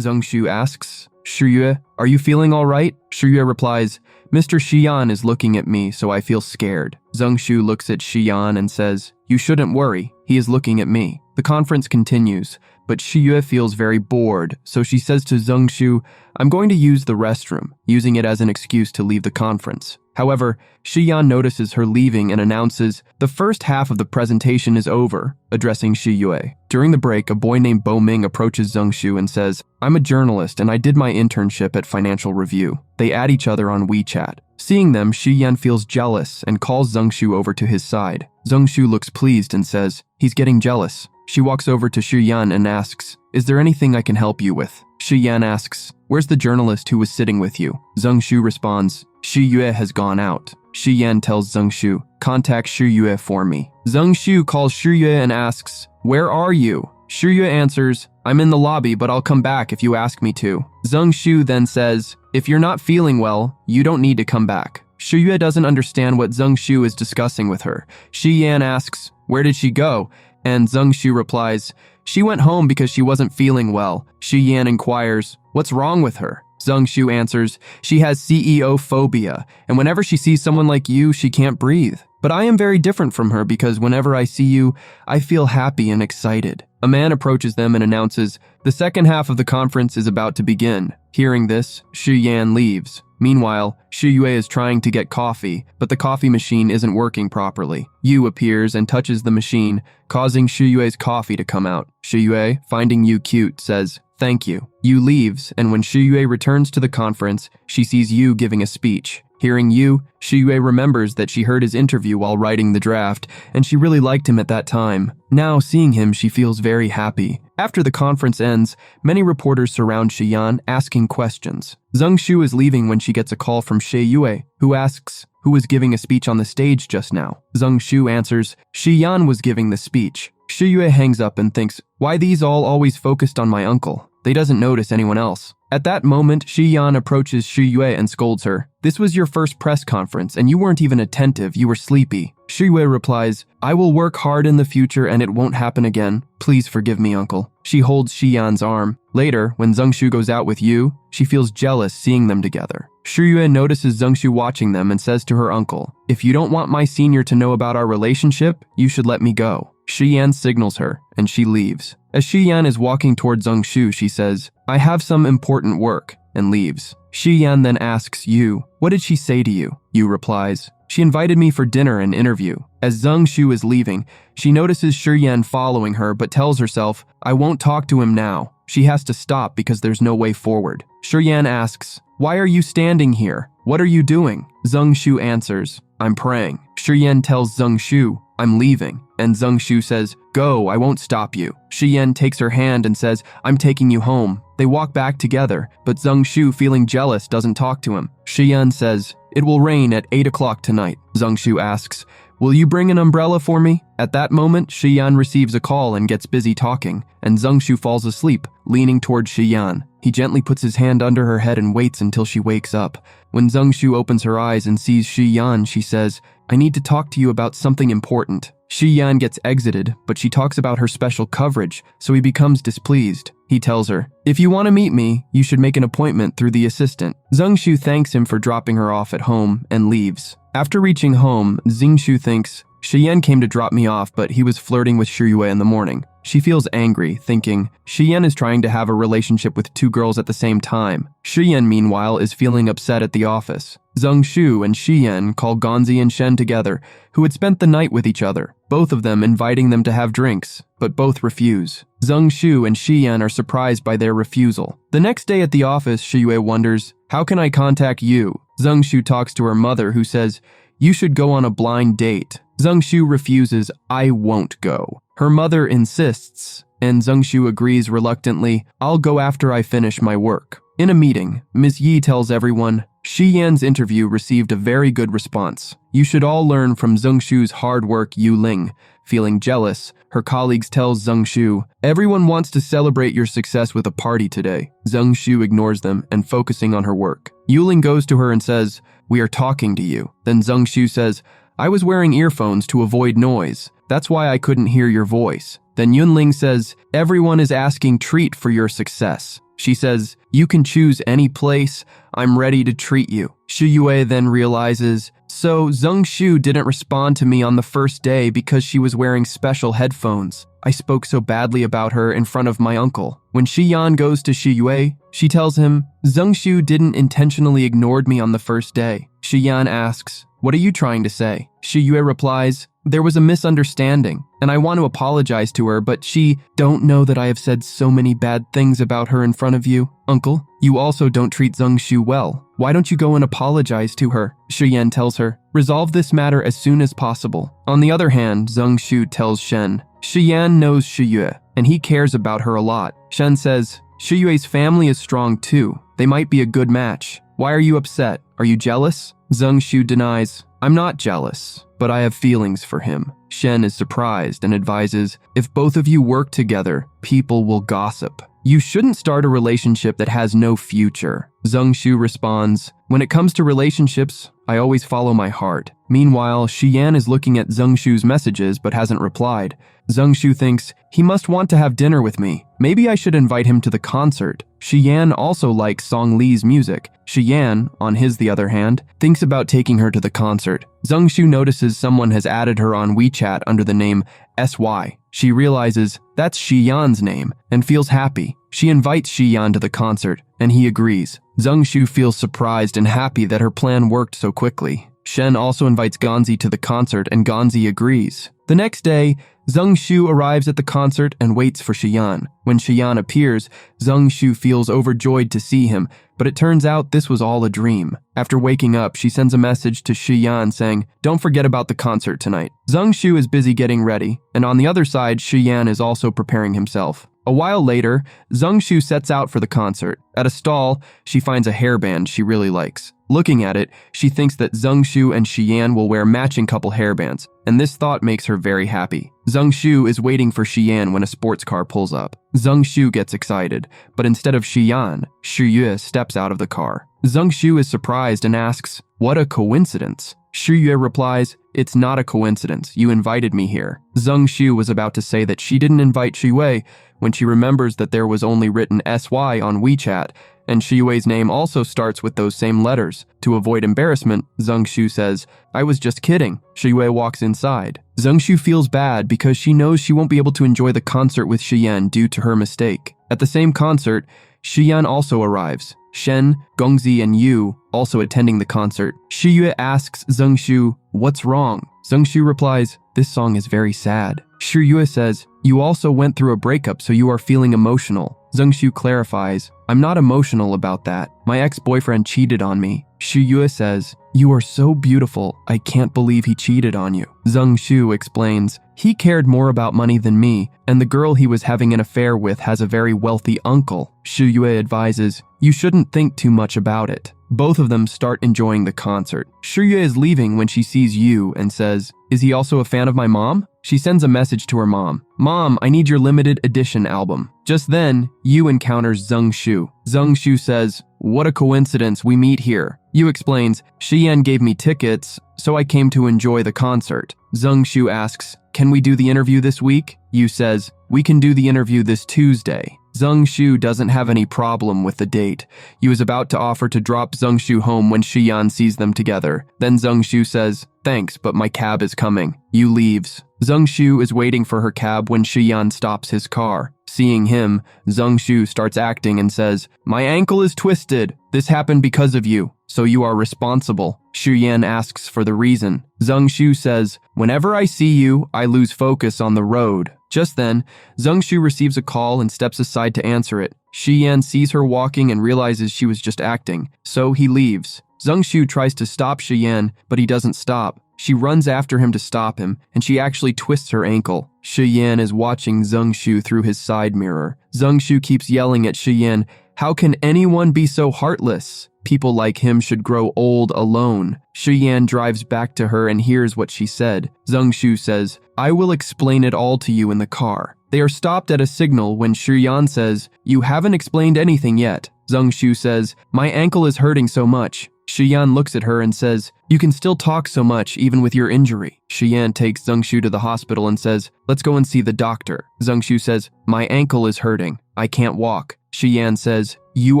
Zheng Shu asks, Shiyue, are you feeling all right? Shiyue replies, Mr. Xian is looking at me, so I feel scared. Zheng Shu looks at Xian and says, you shouldn't worry, he is looking at me. The conference continues, but Shiyue feels very bored, so she says to Zheng Shu, I'm going to use the restroom, using it as an excuse to leave the conference. However, Xian notices her leaving and announces, the first half of the presentation is over, addressing Shiyue. During the break, a boy named Bo Ming approaches Zheng Shu and says, I'm a journalist and I did my internship at Financial Review. They add each other on WeChat. Seeing them, Xian feels jealous and calls Zheng Shu over to his side. Zheng Shu looks pleased and says, he's getting jealous. She walks over to Xian and asks, is there anything I can help you with? Xian asks, where's the journalist who was sitting with you? Zheng Shu responds, Shiyue has gone out. Xian tells Zheng Shu, contact Shiyue for me. Zheng Shu calls Shiyue and asks, where are you? Shiyue answers, I'm in the lobby, but I'll come back if you ask me to. Zheng Shu then says, if you're not feeling well, you don't need to come back. Shiyue doesn't understand what Zheng Shu is discussing with her. Xian asks, where did she go? And Zheng Shu replies, she went home because she wasn't feeling well. Xian inquires, what's wrong with her? Zheng Shu answers, she has CEO phobia, and whenever she sees someone like you, she can't breathe. But I am very different from her because whenever I see you, I feel happy and excited. A man approaches them and announces, the second half of the conference is about to begin. Hearing this, Xian leaves. Meanwhile, Shiyue is trying to get coffee, but the coffee machine isn't working properly. Yu appears and touches the machine, causing Shiyue's coffee to come out. Shiyue, finding Yu cute, says, thank you. Yu leaves, and when Shiyue returns to the conference, she sees Yu giving a speech. Hearing Yu, Shiyue remembers that she heard his interview while writing the draft, and she really liked him at that time. Now, seeing him, she feels very happy. After the conference ends, many reporters surround Xian, asking questions. Zheng Shu is leaving when she gets a call from Shiyue, who asks, who was giving a speech on the stage just now? Zheng Shu answers, Xian was giving the speech. Shiyue hangs up and thinks, why these all always focused on my uncle? They doesn't notice anyone else. At that moment, Xian approaches Shiyue and scolds her. This was your first press conference, and you weren't even attentive, you were sleepy. Shiyue replies, I will work hard in the future and it won't happen again. Please forgive me, uncle. She holds Xian's arm. Later, when Zheng Shu goes out with Yu, she feels jealous seeing them together. Shiyue notices Zheng Shu watching them and says to her uncle, if you don't want my senior to know about our relationship, you should let me go. Xian signals her, and she leaves. As Xian is walking toward Zheng Shu, she says, I have some important work, and leaves. Xian then asks Yu, what did she say to you? Yu replies, she invited me for dinner and interview. As Zheng Shu is leaving, she notices Xian following her but tells herself, I won't talk to him now. She has to stop because there's no way forward. Xian asks, why are you standing here? What are you doing? Zheng Shu answers, I'm praying. Xian tells Zheng Shu, I'm leaving. And Zheng Shu says, go, I won't stop you. Xian takes her hand and says, I'm taking you home. They walk back together, but Zheng Shu, feeling jealous, doesn't talk to him. Xian says, it will rain at 8 o'clock tonight. Zheng Shu asks, will you bring an umbrella for me? At that moment, Xian receives a call and gets busy talking, and Zheng Shu falls asleep, leaning towards Xian. He gently puts his hand under her head and waits until she wakes up. When Zheng Shu opens her eyes and sees Xian, she says, I need to talk to you about something important. Xian gets exited, but she talks about her special coverage, so he becomes displeased. He tells her, if you want to meet me, you should make an appointment through the assistant. Zheng Shu thanks him for dropping her off at home and leaves. After reaching home, Zheng Shu thinks, Xian came to drop me off, but he was flirting with Shiyue in the morning. She feels angry, thinking, Xian is trying to have a relationship with two girls at the same time. Xian, meanwhile, is feeling upset at the office. Zheng Shu and Xian call Gonzi and Shen together, who had spent the night with each other, both of them inviting them to have drinks, but both refuse. Zheng Shu and Xian are surprised by their refusal. The next day at the office, Shiyue wonders, how can I contact you? Zheng Shu talks to her mother, who says, you should go on a blind date. Zheng Shu refuses, I won't go. Her mother insists, and Zheng Shu agrees reluctantly, I'll go after I finish my work. In a meeting, Ms. Yi tells everyone, Xian's interview received a very good response. You should all learn from Zheng Shu's hard work, Yu Ling. Feeling jealous, her colleagues tell Zheng Shu, everyone wants to celebrate your success with a party today. Zheng Shu ignores them and focusing on her work. Yu Ling goes to her and says, we are talking to you. Then Zheng Shu says, I was wearing earphones to avoid noise. That's why I couldn't hear your voice. Then Yunling says, everyone is asking treat for your success. She says, "You can choose any place. I'm ready to treat you." Shiyue then realizes, so Zhengshu didn't respond to me on the first day because she was wearing special headphones. I spoke so badly about her in front of my uncle. When Shiyan goes to Shiyue, she tells him, "Zhengshu didn't intentionally ignore me on the first day." Shiyan asks, "What are you trying to say?" Shiyue replies, "There was a misunderstanding, and I want to apologize to her, but she don't know that I have said so many bad things about her in front of you. Uncle, you also don't treat Zhengshu well. Why don't you go and apologize to her?" Shiyan tells her, "Resolve this matter as soon as possible." On the other hand, Zhengshu tells Shen, Shiyan knows Shiyue, and he cares about her a lot. Shen says, "Shiyue's family is strong too. They might be a good match. Why are you upset? Are you jealous?" Zhengshu denies, "I'm not jealous, but I have feelings for him." Shen is surprised and advises, "If both of you work together, people will gossip. You shouldn't start a relationship that has no future." Zhengshu responds, "When it comes to relationships, I always follow my heart." Meanwhile, Shiyan is looking at Zhengshu's messages but hasn't replied. Zhengshu thinks, he must want to have dinner with me. Maybe I should invite him to the concert. Shiyan also likes Song Li's music. Shiyan, on the other hand, thinks about taking her to the concert. Zhengshu notices someone has added her on WeChat under the name SY. She realizes that's Shiyan's name and feels happy. She invites Shiyan to the concert, and he agrees. Zhengshu feels surprised and happy that her plan worked so quickly. Shen also invites Ganzi to the concert, and Ganzi agrees. The next day, Zhengshu arrives at the concert and waits for Shiyan. When Shiyan appears, Zhengshu feels overjoyed to see him, but it turns out this was all a dream. After waking up, she sends a message to Shiyan saying, "Don't forget about the concert tonight." Zhengshu is busy getting ready, and on the other side, Shiyan is also preparing himself. A while later, Zhengshu sets out for the concert. At a stall, she finds a hairband she really likes. Looking at it, she thinks that Zhengshu and Shiyan will wear matching couple hairbands, and this thought makes her very happy. Zhengshu is waiting for Shiyan when a sports car pulls up. Zhengshu gets excited, but instead of Shiyan, Shiyue steps out of the car. Zhengshu is surprised and asks, "What a coincidence." Shiyue replies, "It's not a coincidence. You invited me here." Zhengshu was about to say that she didn't invite Shiyue when she remembers that there was only written SY on WeChat, and Shiyue's name also starts with those same letters. To avoid embarrassment, Zhengshu says, "I was just kidding." Shiyue walks inside. Zhengshu feels bad because she knows she won't be able to enjoy the concert with Shiyan due to her mistake. At the same concert, Shiyan also arrives. Shen, Gongzi, and Yu also attending the concert. Shiyue asks Zhengshu, "What's wrong?" Zhengshu replies, "This song is very sad." Shiyue says, "You also went through a breakup, so you are feeling emotional." Zhengshu clarifies, "I'm not emotional about that. My ex-boyfriend cheated on me." Shiyue says, "You are so beautiful. I can't believe he cheated on you." Zhengshu explains, "He cared more about money than me, and the girl he was having an affair with has a very wealthy uncle." Shiyue advises, "You shouldn't think too much about it." Both of them start enjoying the concert. Shiyue is leaving when she sees Yu and says, "Is he also a fan of my mom?" She sends a message to her mom, "Mom, I need your limited edition album." Just then, Yu encounters Zhengshu. Zhengshu says, "What a coincidence, we meet here." Yu explains, "Shiyan gave me tickets, so I came to enjoy the concert." Zhengshu asks, "Can we do the interview this week?" Yu says, "We can do the interview this Tuesday." Zhengshu doesn't have any problem with the date. Yu is about to offer to drop Zhengshu home when Shiyan sees them together. Then Zhengshu says, "Thanks, but my cab is coming." Yu leaves. Zhengshu is waiting for her cab when Shiyan stops his car. Seeing him, Zhengshu starts acting and says, "My ankle is twisted. This happened because of you, so you are responsible." Shiyan asks for the reason. Zhengshu says, "Whenever I see you, I lose focus on the road." Just then, Zhengshu receives a call and steps aside to answer it. Shiyan sees her walking and realizes she was just acting, so he leaves. Zhengshu tries to stop Shiyan, but he doesn't stop. She runs after him to stop him, and she actually twists her ankle. Shiyan is watching Zhengshu through his side mirror. Zhengshu keeps yelling at Shiyan, "How can anyone be so heartless? People like him should grow old alone." Shiyan drives back to her and hears what she said. Zhengshu says, "I will explain it all to you in the car." They are stopped at a signal when Shiyan says, "You haven't explained anything yet." Zhengshu says, "My ankle is hurting so much. Shiyan looks at her and says, "You can still talk so much even with your injury." Shiyan takes Zungshu to the hospital and says, "Let's go and see the doctor." Zungshu says, "My ankle is hurting. I can't walk." Shiyan says, "You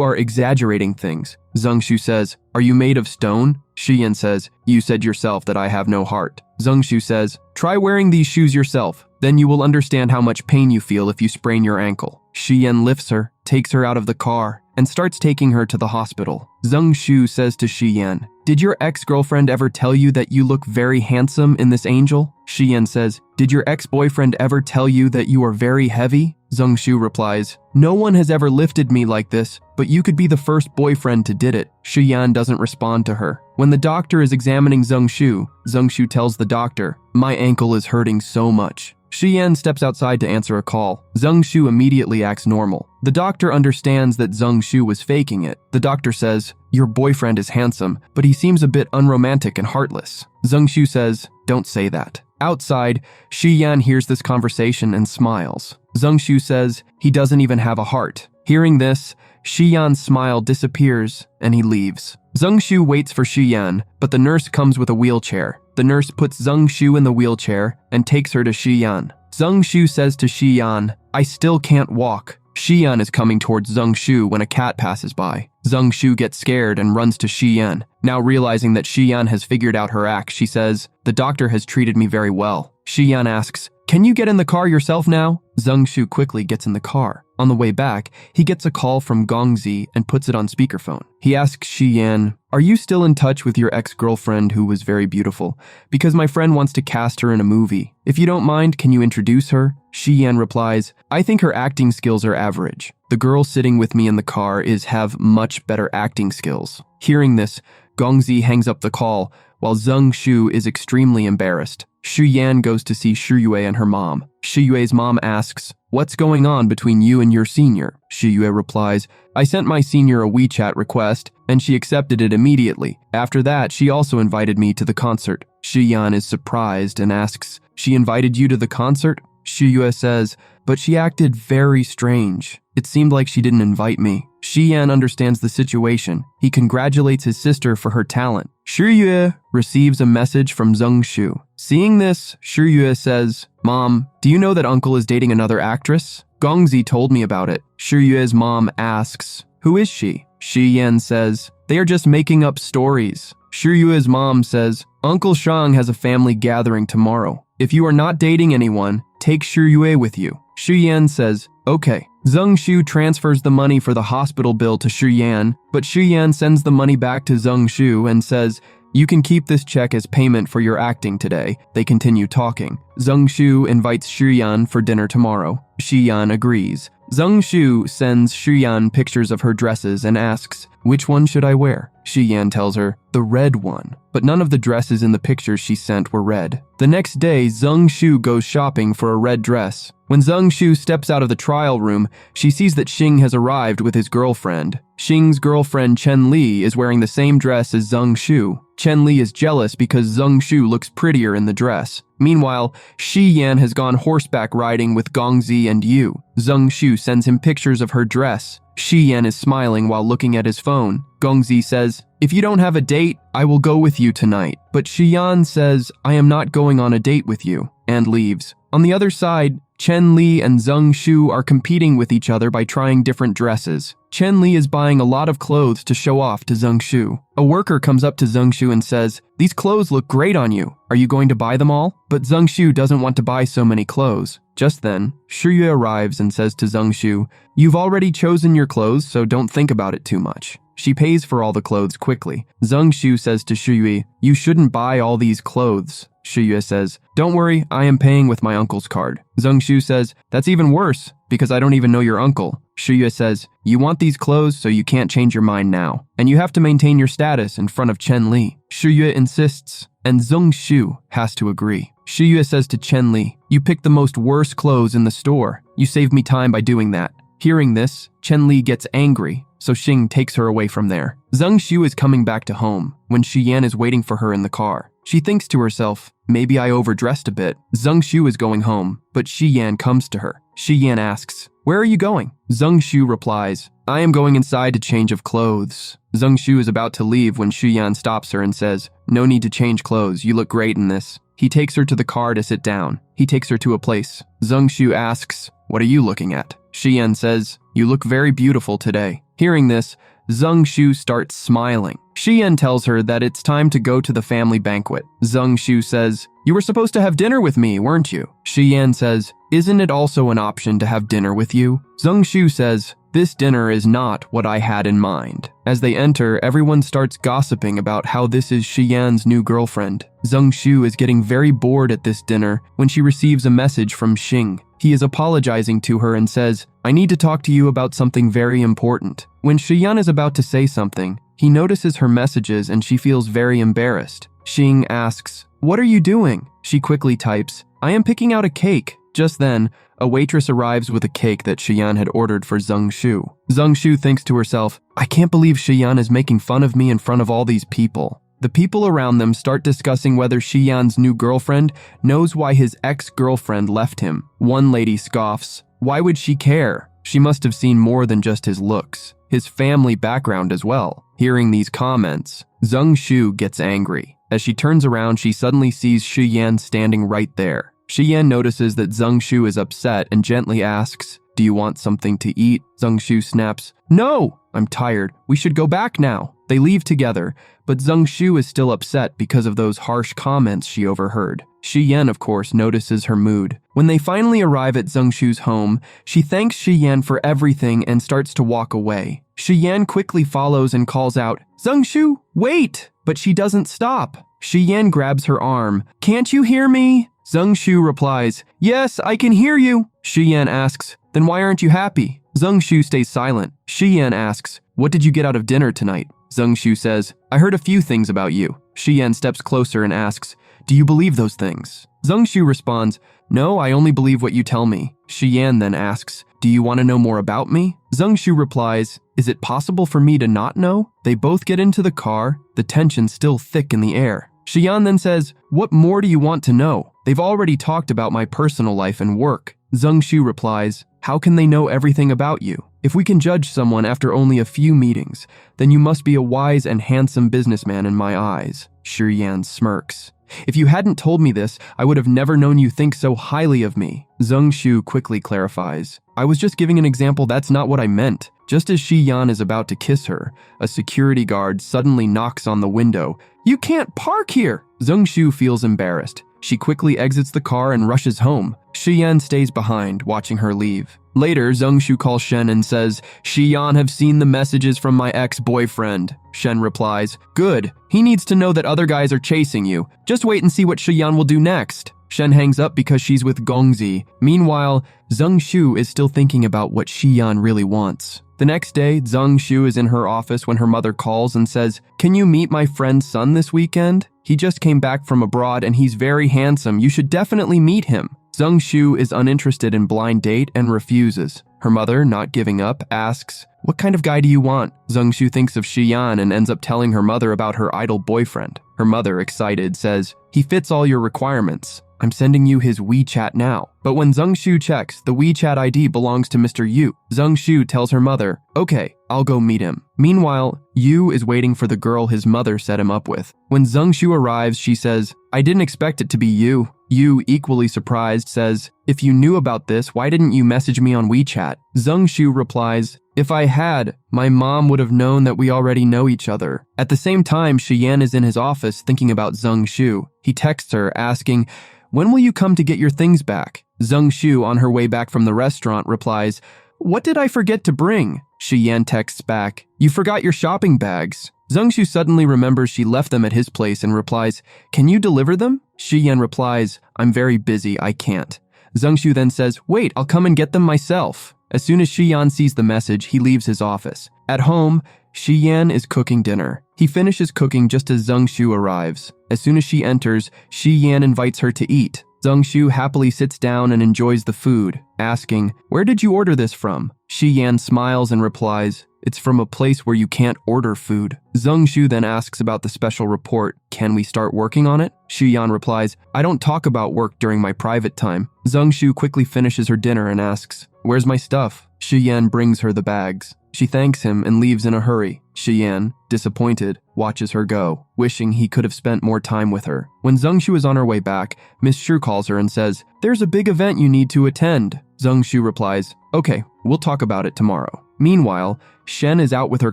are exaggerating things." Zungshu says, "Are you made of stone?" Shiyan says, "You said yourself that I have no heart." Zungshu says, "Try wearing these shoes yourself. Then you will understand how much pain you feel if you sprain your ankle." Shiyan lifts her, takes her out of the car, and starts taking her to the hospital. Zungshu says to Shiyan, "Did your ex-girlfriend ever tell you that you look very handsome in this angel?" Shiyan says, "Did your ex-boyfriend ever tell you that you are very heavy?" Zungshu replies, "No one has ever lifted me like this, but you could be the first boyfriend to did it." Shiyan doesn't respond to her. When the doctor is examining Zungshu, Zungshu tells the doctor, "My ankle is hurting so much." Shiyan steps outside to answer a call. Zungshu immediately acts normal. The doctor understands that Zungshu was faking it. The doctor says, "Your boyfriend is handsome, but he seems a bit unromantic and heartless." Zungshu says, "Don't say that." Outside, Shiyan hears this conversation and smiles. Zungshu says, "He doesn't even have a heart." Hearing this, Shiyan's smile disappears and he leaves. Zungshu waits for Shiyan, but the nurse comes with a wheelchair. The nurse puts Zungshu in the wheelchair and takes her to Shiyan. Zungshu says to Shiyan, "I still can't walk." Shiyan is coming towards Zungshu when a cat passes by. Zungshu gets scared and runs to Shiyan. Now realizing that Shiyan has figured out her act, she says, "The doctor has treated me very well." Shiyan asks, "Can you get in the car yourself now?" Zungshu quickly gets in the car. On the way back, he gets a call from Gongzi and puts it on speakerphone. He asks Shiyan, "Are you still in touch with your ex-girlfriend who was very beautiful? Because my friend wants to cast her in a movie. If you don't mind, can you introduce her?" Shiyan replies, "I think her acting skills are average. The girl sitting with me in the car have much better acting skills." Hearing this, Gongzi hangs up the call, while Zungshu is extremely embarrassed. Shiyan goes to see Shiyue and her mom. Shiyue's mom asks, "What's going on between you and your senior?" Shiyue replies, "I sent my senior a WeChat request, and she accepted it immediately. After that, she also invited me to the concert." Shiyan is surprised and asks, "She invited you to the concert?" Shiyue says, "But she acted very strange. It seemed like she didn't invite me." Shiyan understands the situation. He congratulates his sister for her talent. Shiyue receives a message from Zungshu. Seeing this, Shiyue says, "Mom, do you know that uncle is dating another actress? Gongzi told me about it." Shiyue's mom asks, "Who is she?" Shiyan says, "They are just making up stories." Shiyue's mom says, "Uncle Shang has a family gathering tomorrow. If you are not dating anyone, take Shiyue with you." Shiyan says, "Okay." Zungshu transfers the money for the hospital bill to Shiyan, but Shiyan sends the money back to Zungshu and says, "You can keep this check as payment for your acting today." They continue talking. Zungshu invites Shiyan for dinner tomorrow. Shiyan agrees. Zungshu sends Shiyan pictures of her dresses and asks, "Which one should I wear?" Shiyan tells her, "The red one." But none of the dresses in the pictures she sent were red. The next day, Zungshu goes shopping for a red dress. When Zungshu steps out of the trial room, she sees that Xing has arrived with his girlfriend. Xing's girlfriend Chen Li is wearing the same dress as Zungshu. Chen Li is jealous because Zungshu looks prettier in the dress. Meanwhile, Shiyan has gone horseback riding with Gongzi and Yu. Zungshu sends him pictures of her dress. Shiyan is smiling while looking at his phone. Gongzi says, "If you don't have a date, I will go with you tonight." But Shiyan says, "I am not going on a date with you," and leaves. On the other side, Chen Li and Zungshu are competing with each other by trying different dresses. Chen Li is buying a lot of clothes to show off to Zungshu. A worker comes up to Zungshu and says, "These clothes look great on you. Are you going to buy them all?" But Zungshu doesn't want to buy so many clothes. Just then, Shiyue arrives and says to Zungshu, "You've already chosen your clothes, so don't think about it too much." She pays for all the clothes quickly. Zungshu says to Shiyue, "You shouldn't buy all these clothes." Shiyue says, "Don't worry, I am paying with my uncle's card." Zungshu says, "That's even worse, because I don't even know your uncle." Shiyue says, "You want these clothes, so you can't change your mind now. And you have to maintain your status in front of Chen Li." Shiyue insists, and Zungshu has to agree. Shiyue says to Chen Li, "You picked the most worst clothes in the store. You saved me time by doing that." Hearing this, Chen Li gets angry, so Xing takes her away from there. Zungshu is coming back to home when Shiyan is waiting for her in the car. She thinks to herself, "Maybe I overdressed a bit." Zungshu is going home, but Shiyan comes to her. Shiyan asks, "Where are you going?" Zungshu replies, I am going inside to change of clothes. Zhang Shu is about to leave when Xu Yan stops her and says, no need to change clothes, you look great in this. He takes her to the car to sit down. He takes her to a place. Zhang Shu asks, what are you looking at? Xu Yan says, you look very beautiful today. Hearing this, Zhang Shu starts smiling. Xu Yan tells her that it's time to go to the family banquet. Zhang Shu says, you were supposed to have dinner with me, weren't you? Xu Yan says, isn't it also an option to have dinner with you? Zhang Shu says, this dinner is not what I had in mind. As they enter, everyone starts gossiping about how this is Xu Yan's new girlfriend. Zhang Shu is getting very bored at this dinner when she receives a message from Xing. He is apologizing to her and says, I need to talk to you about something very important. When Xu Yan is about to say something, he notices her messages and she feels very embarrassed. Xing asks, what are you doing? She quickly types, I am picking out a cake. Just then, a waitress arrives with a cake that Xu Yan had ordered for Zhang Shu. Zhang Shu thinks to herself, I can't believe Xu Yan is making fun of me in front of all these people. The people around them start discussing whether Xu Yan's new girlfriend knows why his ex-girlfriend left him. One lady scoffs, why would she care? She must have seen more than just his looks, his family background as well. Hearing these comments, Zhang Shu gets angry. As she turns around, she suddenly sees Xu Yan standing right there. Xu Yan notices that Zhang Shu is upset and gently asks, do you want something to eat? Zhang Shu snaps, no, I'm tired. We should go back now. They leave together, but Zhang Shu is still upset because of those harsh comments she overheard. Xu Yan, of course, notices her mood. When they finally arrive at Zhang Shu's home, she thanks Xu Yan for everything and starts to walk away. Xu Yan quickly follows and calls out, Zhang Shu, wait! But she doesn't stop. Xu Yan grabs her arm. Can't you hear me? Zhang Shu replies, yes, I can hear you. Xu Yan asks, then why aren't you happy? Zhang Shu stays silent. Xu Yan asks, what did you get out of dinner tonight? Zhang Shu says, I heard a few things about you. Xu Yan steps closer and asks, do you believe those things? Zhang Shu responds, no, I only believe what you tell me. Xu Yan then asks, do you want to know more about me? Zhang Shu replies, is it possible for me to not know? They both get into the car, the tension still thick in the air. Xu Yan then says, what more do you want to know? They've already talked about my personal life and work. Zhang Shu replies, how can they know everything about you? If we can judge someone after only a few meetings, then you must be a wise and handsome businessman in my eyes. Xu Yan smirks. If you hadn't told me this, I would have never known you think so highly of me. Zhang Shu quickly clarifies, I was just giving an example, that's not what I meant. Just as Xu Yan is about to kiss her, a security guard suddenly knocks on the window. You can't park here! Zhang Shu feels embarrassed. She quickly exits the car and rushes home. Xu Yan stays behind, watching her leave. Later, Zhang Shu calls Shen and says, Xu Yan have seen the messages from my ex-boyfriend. Shen replies, good. He needs to know that other guys are chasing you. Just wait and see what Xu Yan will do next. Shen hangs up because she's with Gongzi. Meanwhile, Zhang Shu is still thinking about what Xu Yan really wants. The next day, Zhang Shu is in her office when her mother calls and says, can you meet my friend's son this weekend? He just came back from abroad and he's very handsome. You should definitely meet him. Zhang Shu is uninterested in blind date and refuses. Her mother, not giving up, asks, what kind of guy do you want? Zhang Shu thinks of Xu Yan and ends up telling her mother about her idol boyfriend. Her mother, excited, says, he fits all your requirements. I'm sending you his WeChat now. But when Zhang Shu checks, the WeChat ID belongs to Mr. Yu. Zhang Shu tells her mother, okay, I'll go meet him. Meanwhile, Yu is waiting for the girl his mother set him up with. When Zhang Shu arrives, she says, I didn't expect it to be you. Yu, equally surprised, says, if you knew about this, why didn't you message me on WeChat? Zhang Shu replies, if I had, my mom would have known that we already know each other. At the same time, Xu Yan is in his office thinking about Zhang Shu. He texts her, asking, when will you come to get your things back? Zhang Shu, on her way back from the restaurant, replies, what did I forget to bring? Xu Yan texts back, you forgot your shopping bags. Zhang Shu suddenly remembers she left them at his place and replies, can you deliver them? Xu Yan replies, I'm very busy, I can't. Zhang Shu then says, wait, I'll come and get them myself. As soon as Xu Yan sees the message, he leaves his office. At home, Xu Yan is cooking dinner. He finishes cooking just as Zhang Shu arrives. As soon as she enters, Xu Yan invites her to eat. Zhang Shu happily sits down and enjoys the food, asking, where did you order this from? Xu Yan smiles and replies, it's from a place where you can't order food. Zhang Shu then asks about the special report. Can we start working on it? Xu Yan replies, I don't talk about work during my private time. Zhang Shu quickly finishes her dinner and asks, Where's my stuff? Shiyan brings her the bags. She thanks him and leaves in a hurry. Shiyan, disappointed, watches her go, wishing he could have spent more time with her. When Zhengshu is on her way back, Miss Shu calls her and says, "There's a big event you need to attend." Zhengshu replies, "Okay, we'll talk about it tomorrow." Meanwhile, Shen is out with her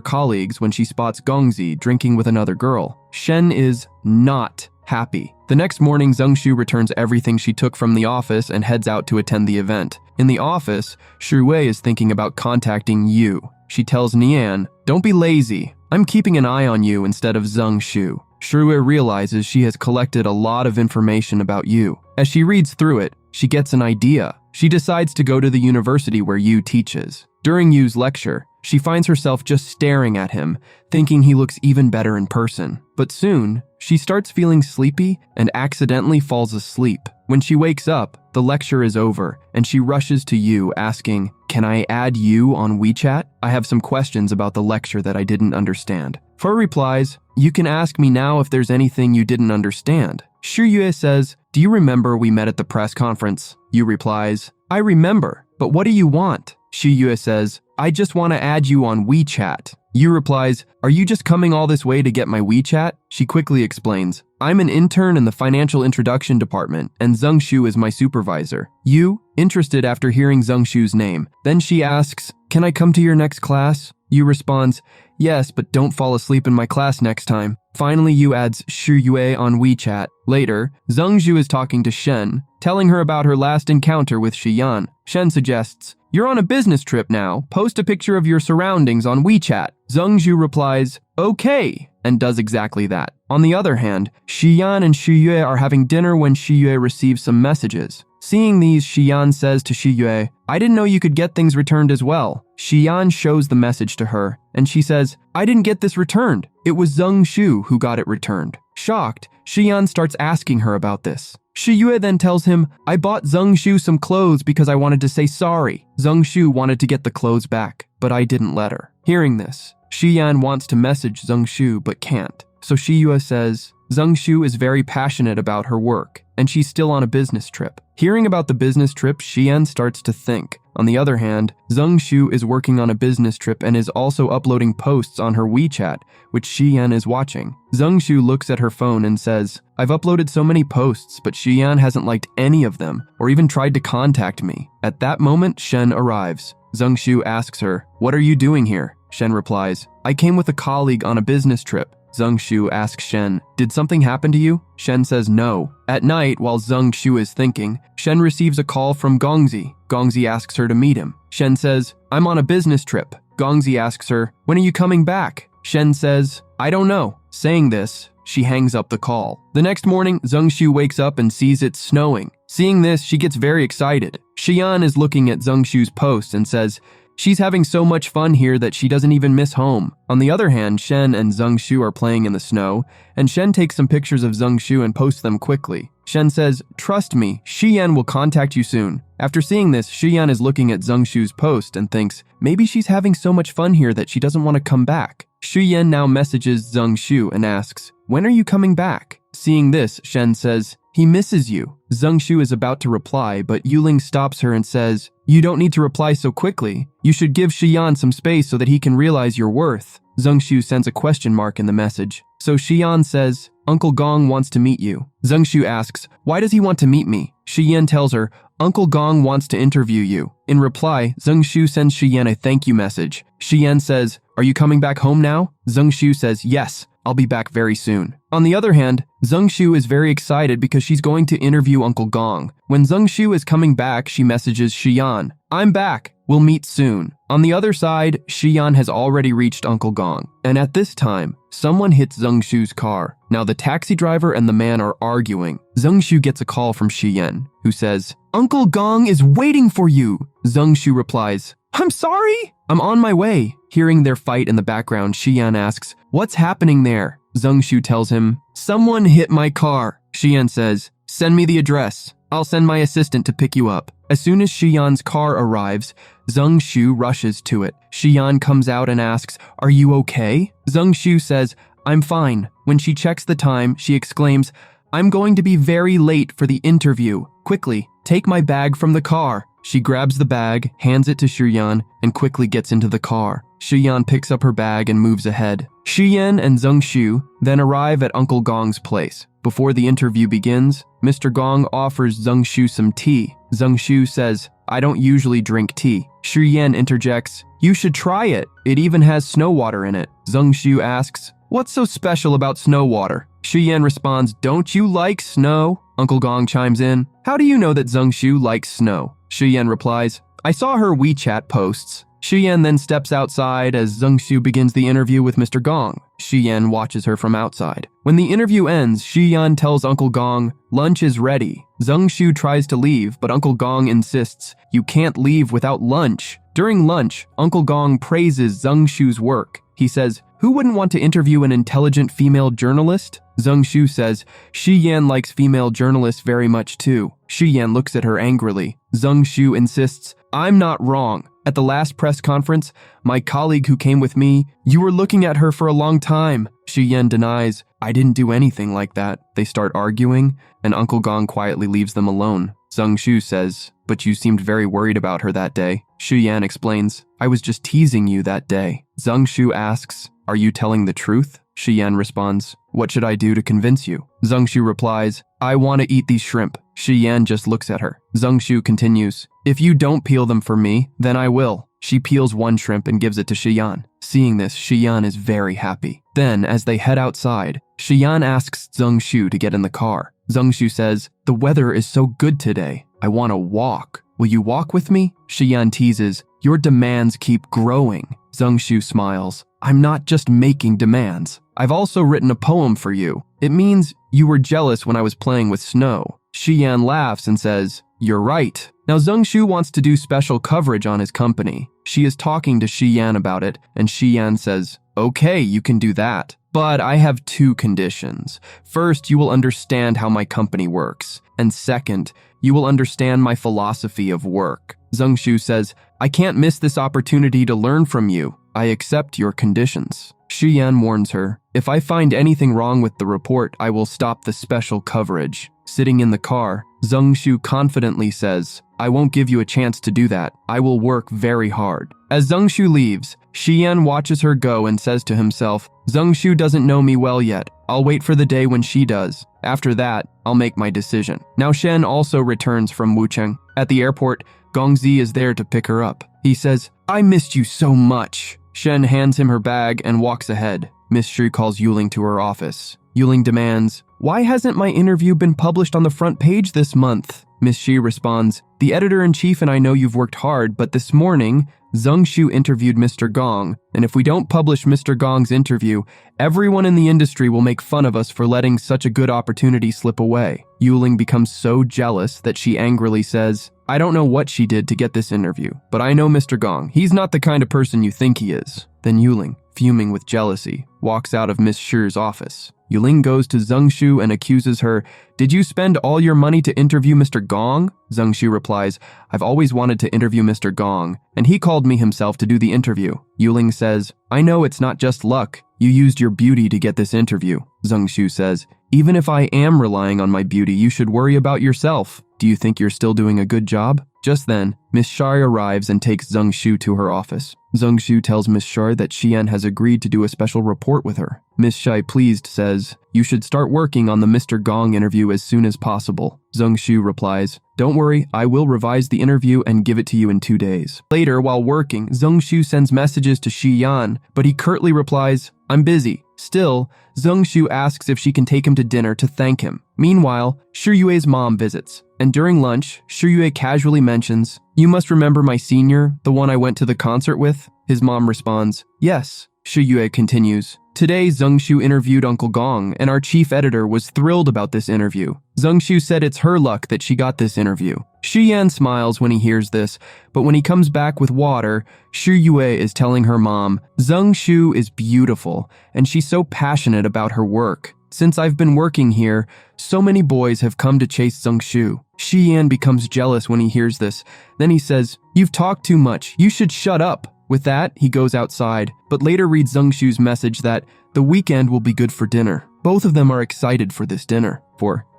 colleagues when she spots Gongzi drinking with another girl. Shen is not happy. The next morning, Zhengshu returns everything she took from the office and heads out to attend the event. In the office, Shuwei is thinking about contacting Yu. She tells Nian, "Don't be lazy. I'm keeping an eye on you instead of Zhengshu." Shuwei realizes she has collected a lot of information about Yu. As she reads through it, she gets an idea. She decides to go to the university where Yu teaches. During Yu's lecture, she finds herself just staring at him, thinking he looks even better in person. But soon, she starts feeling sleepy and accidentally falls asleep. When she wakes up, the lecture is over, and she rushes to Yu asking, "Can I add Yu on WeChat? I have some questions about the lecture that I didn't understand." Fur replies, "You can ask me now if there's anything you didn't understand." Shuyue says, "Do you remember we met at the press conference?" Yu replies, "I remember, but what do you want?" Shuyue says, "I just want to add you on WeChat." Yu replies, "Are you just coming all this way to get my WeChat?" She quickly explains, "I'm an intern in the financial introduction department, and Zhengshu is my supervisor." Yu, interested after hearing Zhengshu's name. Then she asks, "Can I come to your next class?" Yu responds, "Yes, but don't fall asleep in my class next time." Finally, Yu adds Shuyue on WeChat. Later, Zhengshu is talking to Shen, telling her about her last encounter with Shiyan. Shen suggests, "You're on a business trip now. Post a picture of your surroundings on WeChat." Zhengshu replies, "Okay," and does exactly that. On the other hand, Shiyan and Shuyue are having dinner when Shuyue receives some messages. Seeing these, Shiyan says to Shuyue, "I didn't know you could get things returned as well." Shiyan shows the message to her, and she says, "I didn't get this returned. It was Zhengshu who got it returned." Shocked, Shiyan starts asking her about this. Shuyue then tells him, "I bought Zhengshu some clothes because I wanted to say sorry. Zhengshu wanted to get the clothes back, but I didn't let her." Hearing this, Shiyan wants to message Zhengshu but can't. So Shuyue says, Zhengshu is very passionate about her work, and she's still on a business trip. Hearing about the business trip, Shiyan starts to think. On the other hand, Zhengshu is working on a business trip and is also uploading posts on her WeChat, which Shiyan is watching. Zhengshu looks at her phone and says, "I've uploaded so many posts, but Shiyan hasn't liked any of them, or even tried to contact me." At that moment, Shen arrives. Zhengshu asks her, "What are you doing here?" Shen replies, "I came with a colleague on a business trip." Zhengshu asks Shen, "Did something happen to you?" Shen says no. At night, while Zhengshu is thinking, Shen receives a call from Gongzi. Gongzi asks her to meet him. Shen says, "I'm on a business trip." Gongzi asks her, "When are you coming back?" Shen says, "I don't know." Saying this, she hangs up the call. The next morning, Zhengshu wakes up and sees it snowing. Seeing this, she gets very excited. Shiyan is looking at Zhengshu's post and says, "She's having so much fun here that she doesn't even miss home." On the other hand, Shen and Zhengshu are playing in the snow, and Shen takes some pictures of Zhengshu and posts them quickly. Shen says, "Trust me, Shiyan will contact you soon." After seeing this, Shiyan is looking at Zhengshu's post and thinks, maybe she's having so much fun here that she doesn't want to come back. Shiyan now messages Zhengshu and asks, "When are you coming back?" Seeing this, Shen says, "He misses you." Zhengshu is about to reply, but Yuling stops her and says, "You don't need to reply so quickly. You should give Shiyan some space so that he can realize your worth." Zhengshu sends a question mark in the message. So Shiyan says, "Uncle Gong wants to meet you." Zhengshu asks, "Why does he want to meet me?" Shiyan tells her, "Uncle Gong wants to interview you." In reply, Zhengshu sends Shiyan a thank you message. Shiyan says, "Are you coming back home now?" Zhengshu says, "Yes, I'll be back very soon." On the other hand, Zhengshu is very excited because she's going to interview Uncle Gong. When Zhengshu is coming back, she messages Shiyan, "I'm back. We'll meet soon." On the other side, Shiyan has already reached Uncle Gong. And at this time, someone hits Zhengshu's car. Now the taxi driver and the man are arguing. Zhengshu gets a call from Shiyan, who says, "Uncle Gong is waiting for you." Zhengshu replies, "I'm sorry. I'm on my way." Hearing their fight in the background, Shiyan asks, "What's happening there?" Zhengshu tells him, "Someone hit my car." Shiyan says, "Send me the address. I'll send my assistant to pick you up." As soon as Shiyan's car arrives, Zhengshu rushes to it. Shiyan comes out and asks, "Are you okay?" Zhengshu says, "I'm fine." When she checks the time, she exclaims, "I'm going to be very late for the interview. Quickly, take my bag from the car." She grabs the bag, hands it to Shiyan, and quickly gets into the car. Shiyan picks up her bag and moves ahead. Shiyan and Zhongshu then arrive at Uncle Gong's place. Before the interview begins, Mr. Gong offers Zhongshu some tea. Zhongshu says, "I don't usually drink tea." Shiyan interjects, "You should try it. It even has snow water in it." Zhongshu asks, "What's so special about snow water?" Shiyan responds, "Don't you like snow?" Uncle Gong chimes in, "How do you know that Zhongshu likes snow?" Shiyan replies, "I saw her WeChat posts." Shiyan then steps outside as Zhongshu begins the interview with Mr. Gong. Shiyan watches her from outside. When the interview ends, Shiyan tells Uncle Gong, "Lunch is ready." Zhongshu tries to leave, but Uncle Gong insists, "You can't leave without lunch." During lunch, Uncle Gong praises Zhongshu's work. He says, "Who wouldn't want to interview an intelligent female journalist?" Zhongshu says, "Shiyan likes female journalists very much too." Shiyan looks at her angrily. Zhongshu insists, "I'm not wrong. At the last press conference, my colleague who came with me, you were looking at her for a long time." Shiyan denies, "I didn't do anything like that." They start arguing, and Uncle Gong quietly leaves them alone. Zhongshu says, "But you seemed very worried about her that day." Shiyan explains, "I was just teasing you that day." Zhongshu asks, "Are you telling the truth?" Shiyan responds, "What should I do to convince you?" Zhongshu replies, "I want to eat these shrimp." Shiyan just looks at her. Zhongshu continues, "If you don't peel them for me, then I will." She peels one shrimp and gives it to Shiyan. Seeing this, Shiyan is very happy. Then, as they head outside, Shiyan asks Zhongshu to get in the car. Zhongshu says, "The weather is so good today. I want to walk. Will you walk with me?" Shiyan teases, "Your demands keep growing." Zhongshu smiles, "I'm not just making demands. I've also written a poem for you. It means you were jealous when I was playing with snow." Shiyan laughs and says, "You're right." Now Zhongshu wants to do special coverage on his company. She is talking to Shiyan about it, and Shiyan says, "Okay, you can do that. But I have two conditions. First, you will understand how my company works. And second, you will understand my philosophy of work." Zhongshu says, "I can't miss this opportunity to learn from you. I accept your conditions." Shiyan warns her, "If I find anything wrong with the report, I will stop the special coverage." Sitting in the car, Zhongshu confidently says, "I won't give you a chance to do that. I will work very hard." As Zhongshu leaves, Shiyan watches her go and says to himself, "Zhongshu doesn't know me well yet. I'll wait for the day when she does. After that, I'll make my decision." Now Shen also returns from Wucheng. At the airport, Gongzi is there to pick her up. He says, "I missed you so much." Shen hands him her bag and walks ahead. Miss Shu calls Yuling to her office. Yuling demands, "Why hasn't my interview been published on the front page this month?" Miss Shi responds, "The editor-in-chief and I know you've worked hard, but this morning, Zhongshu interviewed Mr. Gong, and if we don't publish Mr. Gong's interview, everyone in the industry will make fun of us for letting such a good opportunity slip away." Yuling becomes so jealous that she angrily says, "I don't know what she did to get this interview, but I know Mr. Gong. He's not the kind of person you think he is." Then Yuling, fuming with jealousy, walks out of Miss Shi's office. Yuling goes to Zhongshu and accuses her, "Did you spend all your money to interview Mr. Gong?" Zhongshu replies, "I've always wanted to interview Mr. Gong, and he called me himself to do the interview." Yuling says, "I know it's not just luck. You used your beauty to get this interview." Zhongshu says, "Even if I am relying on my beauty, you should worry about yourself. Do you think you're still doing a good job?" Just then, Miss Shai arrives and takes Zhongshu to her office. Zhongshu tells Miss Shai that Shiyan has agreed to do a special report with her. Miss Shai, pleased, says, "You should start working on the Mr. Gong interview as soon as possible." Zhongshu replies, "Don't worry, I will revise the interview and give it to you in 2 days." Later, while working, Zhongshu sends messages to Shiyan, but he curtly replies, "I'm busy." Still, Zhongshu asks if she can take him to dinner to thank him. Meanwhile, Shiyue's mom visits, and during lunch, Shiyue casually mentions, "You must remember my senior, the one I went to the concert with?" His mom responds, "Yes." Shiyue continues, "Today, Zhongshu interviewed Uncle Gong, and our chief editor was thrilled about this interview. Zhongshu said it's her luck that she got this interview." Shiyan smiles when he hears this, but when he comes back with water, Shiyue is telling her mom, "Zhongshu is beautiful, and she's so passionate about her work. Since I've been working here, so many boys have come to chase Zhongshu." Shiyan becomes jealous when he hears this. Then he says, "You've talked too much. You should shut up." With that, he goes outside, but later reads Zhongshu's message that the weekend will be good for dinner. Both of them are excited for this dinner.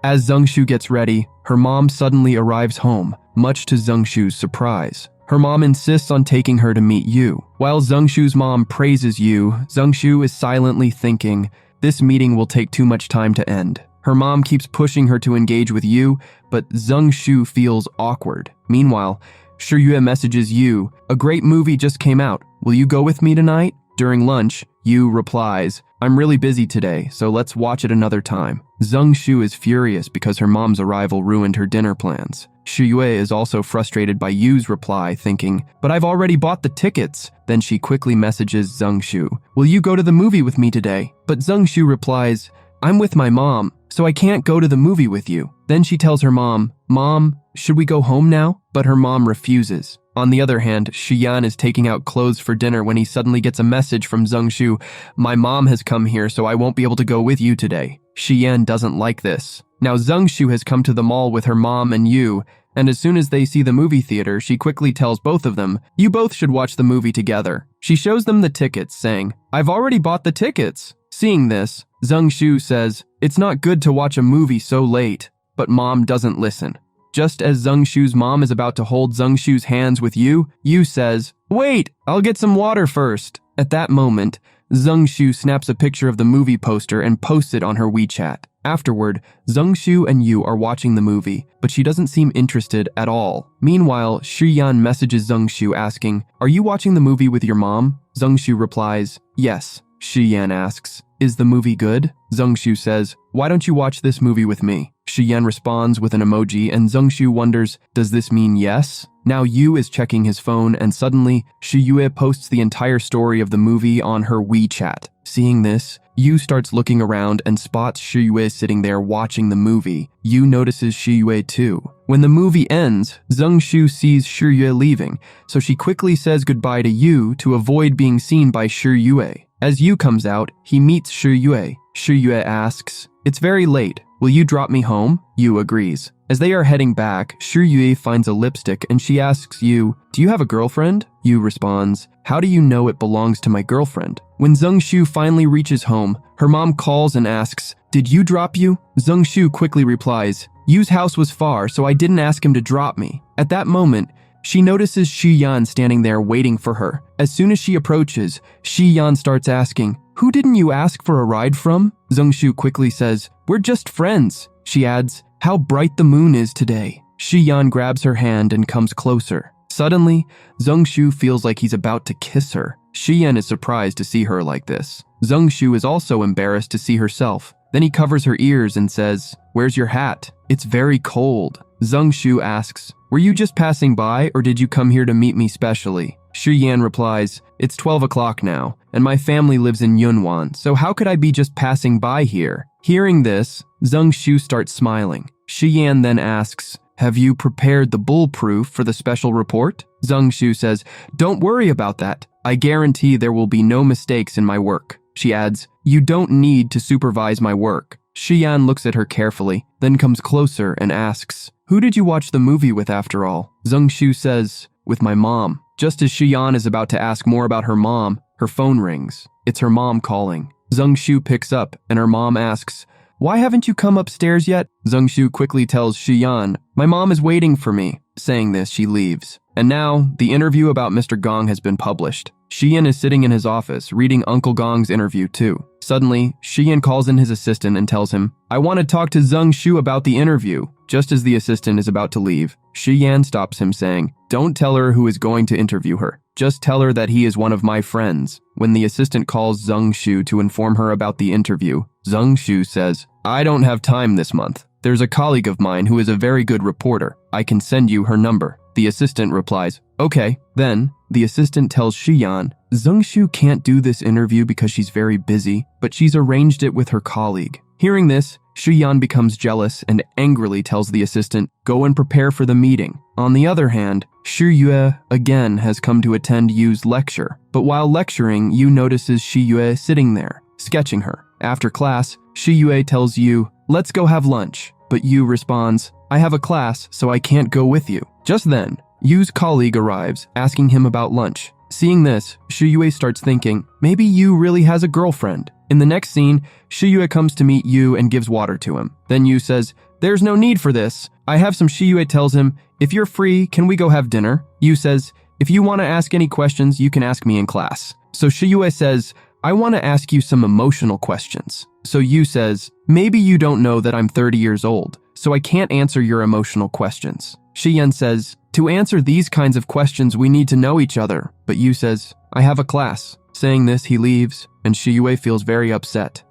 As Zhongshu gets ready, her mom suddenly arrives home. much to Zhengshu's surprise. Her mom insists on taking her to meet Yu. While Zhengshu's mom praises Yu, Zhengshu is silently thinking, this meeting will take too much time to end. Her mom keeps pushing her to engage with Yu, but Zhengshu feels awkward. Meanwhile, Shiyue messages Yu, a great movie just came out. Will you go with me tonight? During lunch, Yu replies, I'm really busy today, so let's watch it another time. Zhengshu is furious because her mom's arrival ruined her dinner plans. Shiyue is also frustrated by Yu's reply, thinking, but I've already bought the tickets. Then she quickly messages Zhengshu, will you go to the movie with me today? But Zhengshu replies, I'm with my mom, so I can't go to the movie with you. Then she tells her mom, Mom, should we go home now? But her mom refuses. On the other hand, Shiyan is taking out clothes for dinner when he suddenly gets a message from Zhengshu, my mom has come here so I won't be able to go with you today. Shiyan doesn't like this. Now Zhengshu has come to the mall with her mom and Yu, and as soon as they see the movie theater, she quickly tells both of them, you both should watch the movie together. She shows them the tickets, saying, I've already bought the tickets. Seeing this, Zhengshu says, it's not good to watch a movie so late, but mom doesn't listen. Just as Zhengshu's mom is about to hold Zhengshu's hands with Yu, Yu says, wait, I'll get some water first. At that moment, Zhengshu snaps a picture of the movie poster and posts it on her WeChat. Afterward, Zhengshu and Yu are watching the movie, but she doesn't seem interested at all. Meanwhile, Shiyan messages Zhengshu asking, are you watching the movie with your mom? Zhengshu replies, yes. Shiyan asks, is the movie good? Zhengshu says, why don't you watch this movie with me? Shiyan responds with an emoji and Zhengshu wonders, does this mean yes? Now Yu is checking his phone and suddenly, Shiyue posts the entire story of the movie on her WeChat. Seeing this, Yu starts looking around and spots Shiyue sitting there watching the movie. Yu notices Shiyue too. When the movie ends, Zhengshu sees Shiyue leaving, so she quickly says goodbye to Yu to avoid being seen by Shiyue. As Yu comes out, he meets Shiyue. Shiyue asks, it's very late. Will you drop me home? Yu agrees. As they are heading back, Shiyue finds a lipstick and she asks Yu, do you have a girlfriend? Yu responds, how do you know it belongs to my girlfriend? When Zhengshu finally reaches home, her mom calls and asks, did you drop you? Zhengshu quickly replies, Yu's house was far, so I didn't ask him to drop me. At that moment, she notices Shiyan standing there waiting for her. As soon as she approaches, Shiyan starts asking, who didn't you ask for a ride from? Zhengshu quickly says, we're just friends. She adds, how bright the moon is today. Shiyan grabs her hand and comes closer. Suddenly, Zhengshu feels like he's about to kiss her. Shiyan is surprised to see her like this. Zhengshu is also embarrassed to see herself. Then he covers her ears and says, where's your hat? It's very cold. Zhengshu asks, were you just passing by or did you come here to meet me specially? Shiyan replies, it's 12 o'clock now, and my family lives in Yunwan, so how could I be just passing by here? Hearing this, Zhengshu starts smiling. Shiyan then asks, have you prepared the bulletproof for the special report? Zhengshu says, don't worry about that. I guarantee there will be no mistakes in my work. She adds, you don't need to supervise my work. Shiyan looks at her carefully, then comes closer and asks, who did you watch the movie with after all? Zhengshu says, with my mom. Just as Shiyan is about to ask more about her mom, her phone rings. It's her mom calling. Zhengshu picks up and her mom asks, why haven't you come upstairs yet? Zhengshu quickly tells Shiyan, my mom is waiting for me. Saying this, she leaves. And now, the interview about Mr. Gong has been published. Shiyan is sitting in his office, reading Uncle Gong's interview too. Suddenly, Shiyan calls in his assistant and tells him, I want to talk to Zhengshu about the interview. Just as the assistant is about to leave, Shiyan stops him saying, don't tell her who is going to interview her. Just tell her that he is one of my friends. When the assistant calls Zhengshu to inform her about the interview, Zhengshu says, I don't have time this month. There's a colleague of mine who is a very good reporter. I can send you her number. The assistant replies, okay. Then, the assistant tells Shiyan, Zhengshu can't do this interview because she's very busy, but she's arranged it with her colleague. Hearing this, Shiyan becomes jealous and angrily tells the assistant, go and prepare for the meeting. On the other hand, Shiyue again has come to attend Yu's lecture, but while lecturing, Yu notices Shiyue sitting there, sketching her. After class, Shiyue tells Yu, let's go have lunch, but Yu responds, I have a class, so I can't go with you. Just then, Yu's colleague arrives, asking him about lunch. Seeing this, Shiyue starts thinking, maybe Yu really has a girlfriend. In the next scene, Shiyue comes to meet Yu and gives water to him. Then Yu says, there's no need for this. I have some. Shiyue tells him, if you're free, can we go have dinner? Yu says, if you want to ask any questions, you can ask me in class. So Shiyue says, I want to ask you some emotional questions. So Yu says, maybe you don't know that I'm 30 years old, so I can't answer your emotional questions. Shiyan says, to answer these kinds of questions, we need to know each other. But Yu says, I have a class. Saying this, he leaves, and Shiyue feels very upset.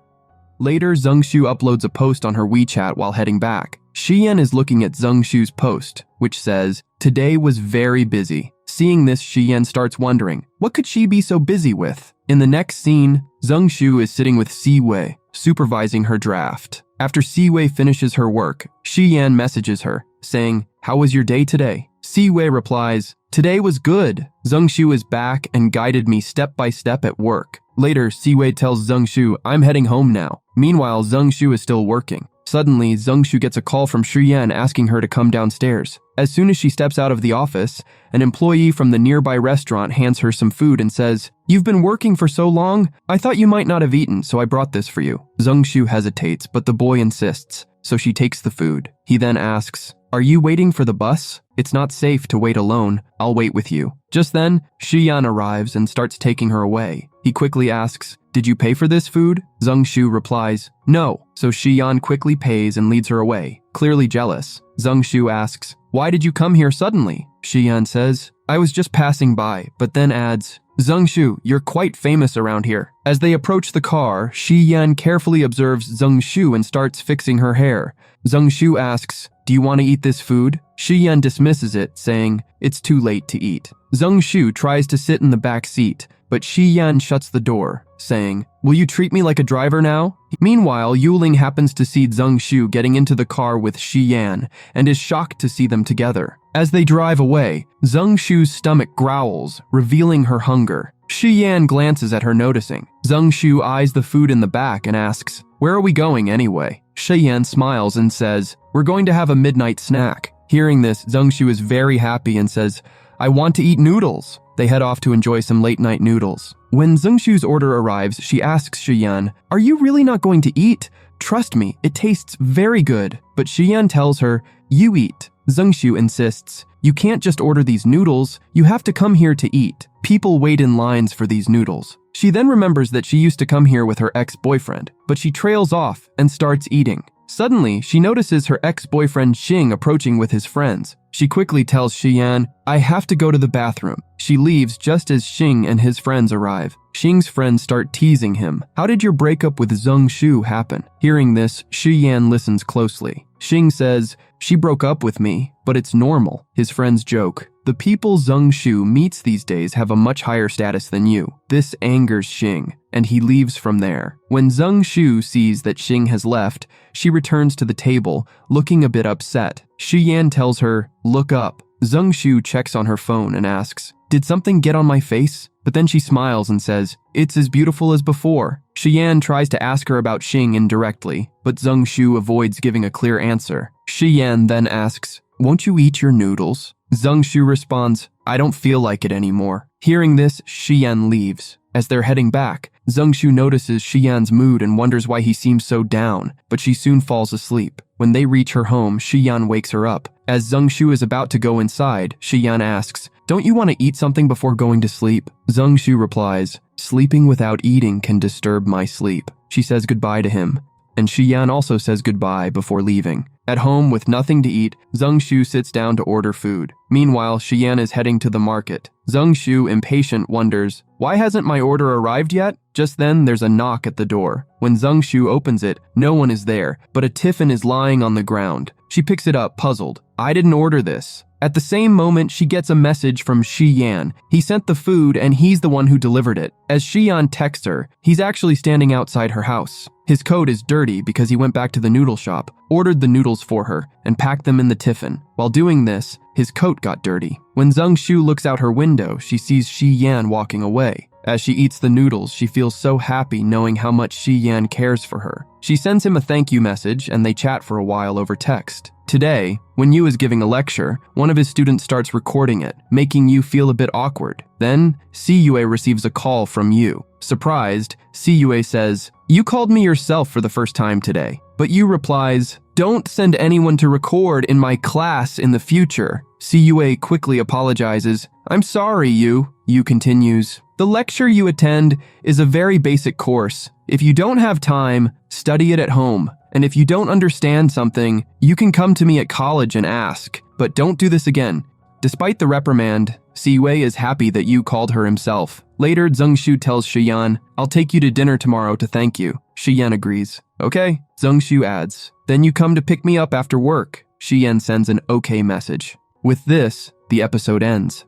Later, Zhengshu uploads a post on her WeChat while heading back. Shiyan is looking at Zhengshu's post, which says, today was very busy. Seeing this, Shiyan starts wondering, what could she be so busy with? In the next scene, Zhengshu is sitting with Siwei, supervising her draft. After Siwei finishes her work, Shiyan messages her, saying, how was your day today? Siwei replies, today was good. Zhengshu is back and guided me step by step at work. Later, Siwei tells Zhengshu, I'm heading home now. Meanwhile, Zhengshu is still working. Suddenly, Zhengshu gets a call from Shiyan asking her to come downstairs. As soon as she steps out of the office, an employee from the nearby restaurant hands her some food and says, you've been working for so long, I thought you might not have eaten, so I brought this for you. Zhengshu hesitates, but the boy insists, so she takes the food. He then asks, are you waiting for the bus? It's not safe to wait alone. I'll wait with you. Just then, Shiyan arrives and starts taking her away. He quickly asks, did you pay for this food? Zhengshu replies, no. So Shiyan quickly pays and leads her away, clearly jealous. Zhengshu asks, why did you come here suddenly? Shiyan says, I was just passing by, but then adds, Zhengshu, you're quite famous around here. As they approach the car, Shiyan carefully observes Zhengshu and starts fixing her hair. Zhengshu asks, do you want to eat this food? Shiyan dismisses it, saying, it's too late to eat. Zhengshu tries to sit in the back seat, but Shiyan shuts the door, saying, will you treat me like a driver now? Meanwhile, Yuling happens to see Zhengshu getting into the car with Shiyan and is shocked to see them together. As they drive away, Zhengshu's stomach growls, revealing her hunger. Shiyan glances at her, noticing. Zhengshu eyes the food in the back and asks, where are we going anyway? Shiyan smiles and says, we're going to have a midnight snack. Hearing this, Zhengshu is very happy and says, I want to eat noodles. They head off to enjoy some late-night noodles. When Zhengshu's order arrives, she asks Shiyan, are you really not going to eat? Trust me, it tastes very good. But Shiyan tells her, you eat. Zhengshu insists, you can't just order these noodles, you have to come here to eat. People wait in lines for these noodles. She then remembers that she used to come here with her ex-boyfriend, but she trails off and starts eating. Suddenly, she notices her ex-boyfriend Xing approaching with his friends. She quickly tells Shiyan, I have to go to the bathroom. She leaves just as Xing and his friends arrive. Xing's friends start teasing him. How did your breakup with Zhengshu happen? Hearing this, Shiyan listens closely. Xing says, she broke up with me, but it's normal. His friends joke, the people Zhengshu meets these days have a much higher status than you. This angers Xing, and he leaves from there. When Zhengshu sees that Xing has left, she returns to the table, looking a bit upset. Shiyan tells her, look up. Zhengshu checks on her phone and asks, did something get on my face? But then she smiles and says, it's as beautiful as before. Shiyan tries to ask her about Xing indirectly, but Zhengshu avoids giving a clear answer. Shiyan then asks, won't you eat your noodles? Zhengshu responds, I don't feel like it anymore. Hearing this, Shiyan leaves. As they're heading back, Zhengshu notices Shiyan's mood and wonders why he seems so down, but she soon falls asleep. When they reach her home, Shiyan wakes her up. As Zhengshu is about to go inside, Shiyan asks, don't you want to eat something before going to sleep? Zhengshu replies, sleeping without eating can disturb my sleep. She says goodbye to him, and Shiyan also says goodbye before leaving. At home with nothing to eat, Zhengshu sits down to order food. Meanwhile, Shiyan is heading to the market. Zhengshu, impatient, wonders, why hasn't my order arrived yet? Just then, there's a knock at the door. When Zhengshu opens it, no one is there, but a tiffin is lying on the ground. She picks it up, puzzled. I didn't order this. At the same moment, she gets a message from Shiyan. He sent the food and he's the one who delivered it. As Shiyan texts her, he's actually standing outside her house. His coat is dirty because he went back to the noodle shop, ordered the noodles for her, and packed them in the tiffin. While doing this, his coat got dirty. When Zhengshu looks out her window, she sees Shiyan walking away. As she eats the noodles, she feels so happy knowing how much Shiyan cares for her. She sends him a thank you message and they chat for a while over text. Today, when Yu is giving a lecture, one of his students starts recording it, making Yu feel a bit awkward. Then, Siyue receives a call from Yu. Surprised, Siyue says, you called me yourself for the first time today. But Yu replies, Don't send anyone to record in my class in the future. Siyue quickly apologizes. I'm sorry, Yu continues. The lecture you attend is a very basic course. If you don't have time, study it at home. And if you don't understand something, you can come to me at college and ask. But don't do this again. Despite the reprimand, Siyue is happy that Yu called her himself. Later, Zhengshu tells Shiyan, I'll take you to dinner tomorrow to thank you. Shiyan agrees. Okay, Zhengshu adds. Then you come to pick me up after work. Shiyan sends an okay message. With this, the episode ends.